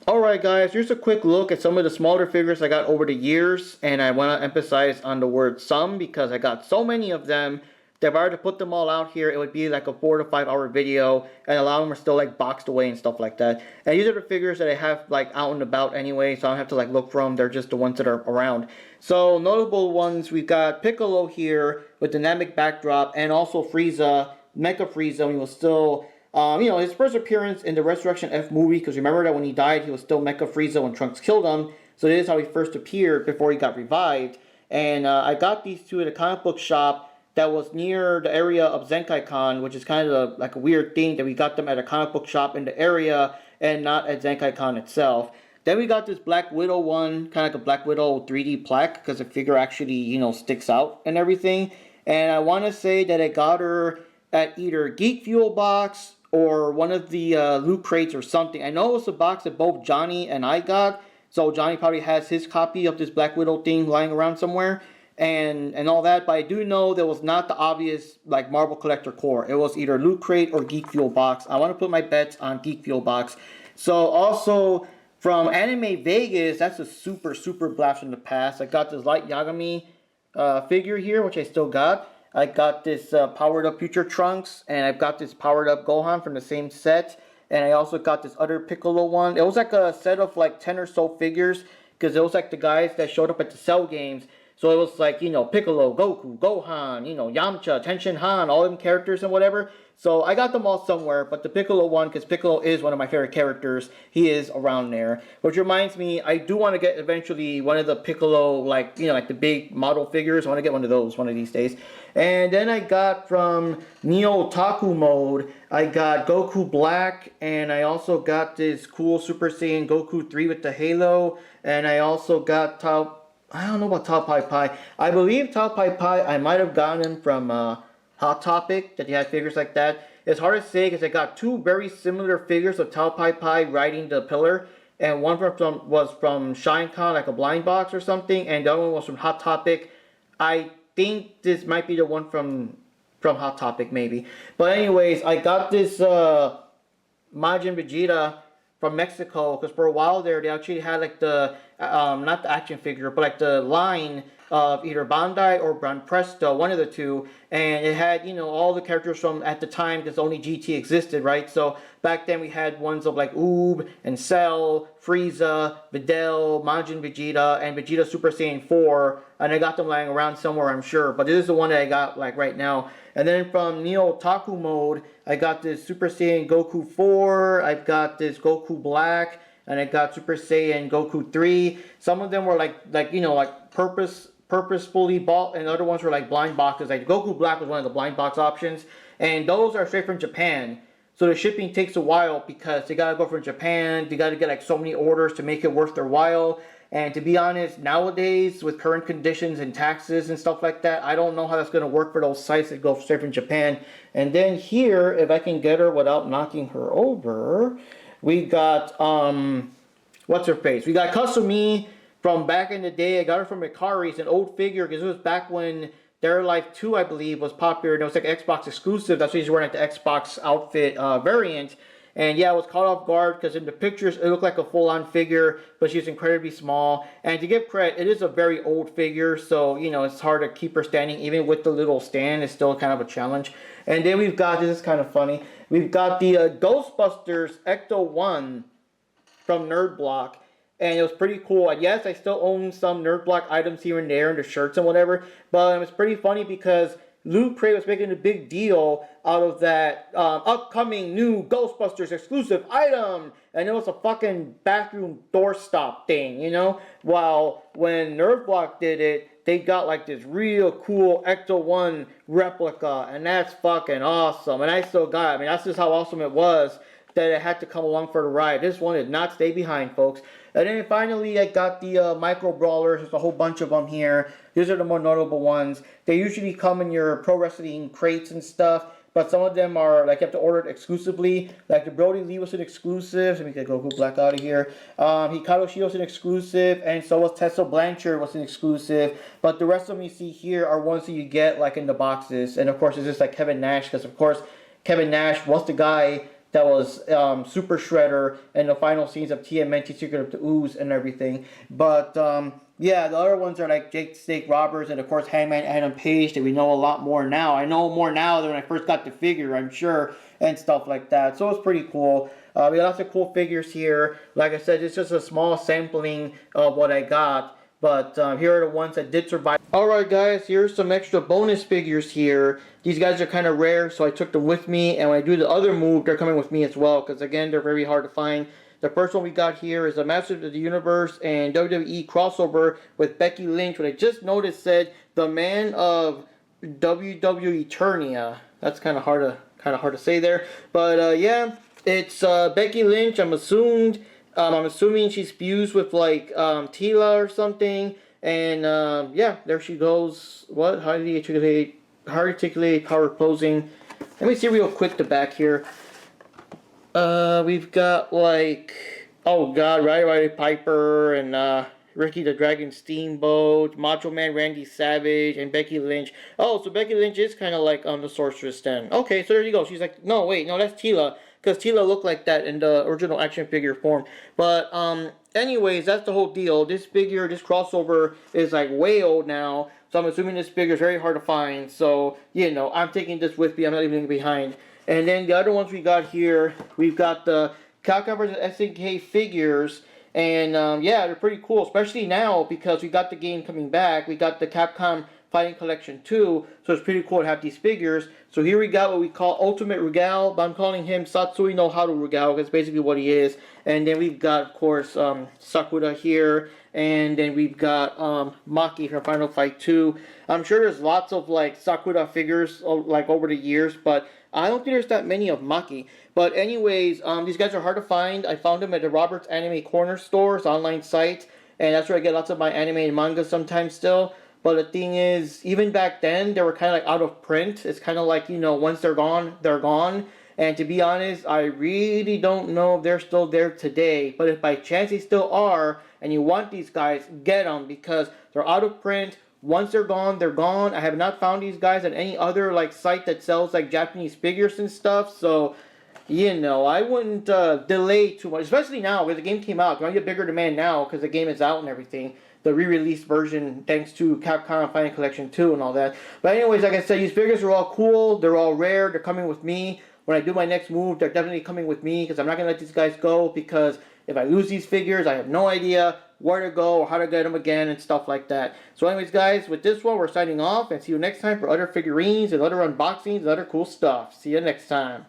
Alright guys, here's a quick look at some of the smaller figures I got over the years, and I want to emphasize on the word some because I got so many of them that if I were to put them all out here, it would be like a 4 to 5 hour video, and a lot of them are still like boxed away and stuff like that. And these are the figures that I have like out and about anyway, so I don't have to like look for them, they're just the ones that are around. So notable ones, we've got Piccolo here with dynamic backdrop, and also Frieza, Mecha Frieza when he was still his first appearance in the Resurrection F movie, because remember that when he died, he was still Mecha Frieza when Trunks killed him. So this is how he first appeared before he got revived. And I got these two at a comic book shop that was near the area of Zenkai-Con, which is kind of like a weird thing that we got them at a comic book shop in the area and not at Zenkai-Con itself. Then we got this Black Widow one, kind of like a Black Widow 3D plaque, because the figure actually, sticks out and everything. And I want to say that I got her at either Geek Fuel Box or one of the loot crates or something. I know it was a box that both Johnny and I got, so Johnny probably has his copy of this Black Widow thing lying around somewhere, and all that, but I do know there was not the obvious, like, Marvel Collector Core. It was either Loot Crate or Geek Fuel Box. I want to put my bets on Geek Fuel Box. So, also, from Anime Vegas, that's a super, super blast from the past. I got this Light Yagami figure here, which I still got. I got this powered up Future Trunks, and I've got this powered up Gohan from the same set, and I also got this other Piccolo one. It was like a set of like 10 or so figures, because it was like the guys that showed up at the Cell games. So it was like, Piccolo, Goku, Gohan, Yamcha, Tenshin Han, all them characters and whatever. So I got them all somewhere, but the Piccolo one, because Piccolo is one of my favorite characters, he is around there. Which reminds me, I do want to get eventually one of the Piccolo, like the big model figures. I want to get one of those one of these days. And then I got from Neo Otaku Mode, I got Goku Black, and I also got this cool Super Saiyan Goku 3 with the halo, and I also got I don't know about Tao Pai Pai. I believe Tao Pai Pai, I might have gotten him from Hot Topic, that he had figures like that. It's hard to say because I got two very similar figures of Tao Pai Pai riding the pillar, and one was from ShineCon, like a blind box or something, and the other one was from Hot Topic. I think this might be the one from Hot Topic, maybe. But anyways, I got this Majin Vegeta from Mexico, because for a while there they actually had like the not the action figure, but like the line of either Bandai or Brand Presto, one of the two, and it had all the characters from at the time, because only GT existed, right? So back then we had ones of like Oob and Cell, Frieza, Videl, Majin Vegeta, and Vegeta Super Saiyan 4, and I got them lying around somewhere, I'm sure, but this is the one that I got like right now. And then from Neo Otaku Mode, I got this Super Saiyan Goku 4, I've got this Goku Black, and I got Super Saiyan Goku 3. Some of them were like purposefully bought, and other ones were like blind boxes. Like Goku Black was one of the blind box options, and those are straight from Japan. So the shipping takes a while because they gotta go from Japan. They gotta get like so many orders to make it worth their while. And to be honest, nowadays with current conditions and taxes and stuff like that, I don't know how that's gonna work for those sites that go straight from Japan. And then here, if I can get her without knocking her over, we got what's her face? We got Kasumi from back in the day. I got her from Ikari. It's an old figure because it was back when Their Life 2, I believe, was popular. And it was like Xbox exclusive. That's why he's wearing like the Xbox outfit variant. And yeah, I was caught off guard because in the pictures it looked like a full-on figure, but she's incredibly small. And to give credit, it is a very old figure, so it's hard to keep her standing. Even with the little stand, it's still kind of a challenge. And then we've got, this is kind of funny, we've got the Ghostbusters Ecto 1 from Nerd Block. And it was pretty cool. And yes, I still own some Nerd Block items here and there, and the shirts and whatever. But it was pretty funny because Loot Crate was making a big deal out of that upcoming new Ghostbusters exclusive item. And it was a fucking bathroom doorstop thing, While when Nerd Block did it, they got like this real cool Ecto 1 replica. And that's fucking awesome. And I still got it. I mean, that's just how awesome it was that it had to come along for the ride. This one did not stay behind, folks. And then finally, I got the Micro Brawlers. There's a whole bunch of them here. These are the more notable ones. They usually come in your pro wrestling crates and stuff, but some of them are, like, you have to order it exclusively. Like the Brody Lee was an exclusive. Let me get Goku Black out of here. Hikaru Shida was an exclusive, and so was Tessa Blanchard was an exclusive. But the rest of them you see here are ones that you get, like, in the boxes. And, of course, it's just like Kevin Nash, because, of course, Kevin Nash was the guy that was Super Shredder and the final scenes of TMNT Secret of the Ooze and everything. But yeah, the other ones are like Jake Snake Roberts and of course Hangman Adam Page that we know a lot more now. I know more now than when I first got the figure, I'm sure, and stuff like that. So it's pretty cool. We got lots of cool figures here. Like I said, it's just a small sampling of what I got. But here are the ones that did survive. Alright guys, here's some extra bonus figures here. These guys are kind of rare, so I took them with me. And when I do the other move, they're coming with me as well. Because again, they're very hard to find. The first one we got here is a Masters of the Universe and WWE crossover with Becky Lynch. What I just noticed said, the man of WWE Eternia. That's kind of hard to say there. But yeah, it's Becky Lynch. I'm assuming she's fused with like Tila or something, and yeah, there she goes. What? How articulate power closing. Let me see real quick the back here. We've got like, oh god, Roddy Piper and Ricky the Dragon Steamboat, Macho Man Randy Savage, and Becky Lynch. Oh, so Becky Lynch is kind of like the Sorceress then. Okay, so there you go. She's like, no, wait, no, that's Tila. Because Tila looked like that in the original action figure form. But, anyways, that's the whole deal. This figure, this crossover is like way old now. So I'm assuming this figure is very hard to find. So, you know, I'm taking this with me. I'm not leaving it behind. And then the other ones we got here, we've got the Capcom vs. SNK figures. And, yeah, they're pretty cool. Especially now because we got the game coming back. We got the Capcom Fighting Collection 2, so it's pretty cool to have these figures. So here we got what we call Ultimate Rugal, but I'm calling him Satsui no Haru Rugal, because basically what he is. And then we've got, of course, Sakura here, and then we've got Maki from Final Fight 2. I'm sure there's lots of like Sakura figures like over the years, but I don't think there's that many of Maki. But anyways, these guys are hard to find. I found them at the Roberts Anime Corner Store's online site, and that's where I get lots of my anime and manga sometimes still. But the thing is, even back then, they were kind of like out of print. It's kind of like, you know, once they're gone, they're gone. And to be honest, I really don't know if they're still there today. But if by chance they still are, and you want these guys, get them. Because they're out of print. Once they're gone, they're gone. I have not found these guys at any other like site that sells like Japanese figures and stuff. So, you know, I wouldn't delay too much. Especially now, because the game came out. There might be a bigger demand now, because the game is out and everything. The re-released version thanks to Capcom Fighting Collection 2 and all that. But anyways, like I said, these figures are all cool. They're all rare. They're coming with me. When I do my next move, they're definitely coming with me because I'm not going to let these guys go because if I lose these figures, I have no idea where to go or how to get them again and stuff like that. So anyways, guys, with this one, we're signing off and see you next time for other figurines and other unboxings and other cool stuff. See you next time.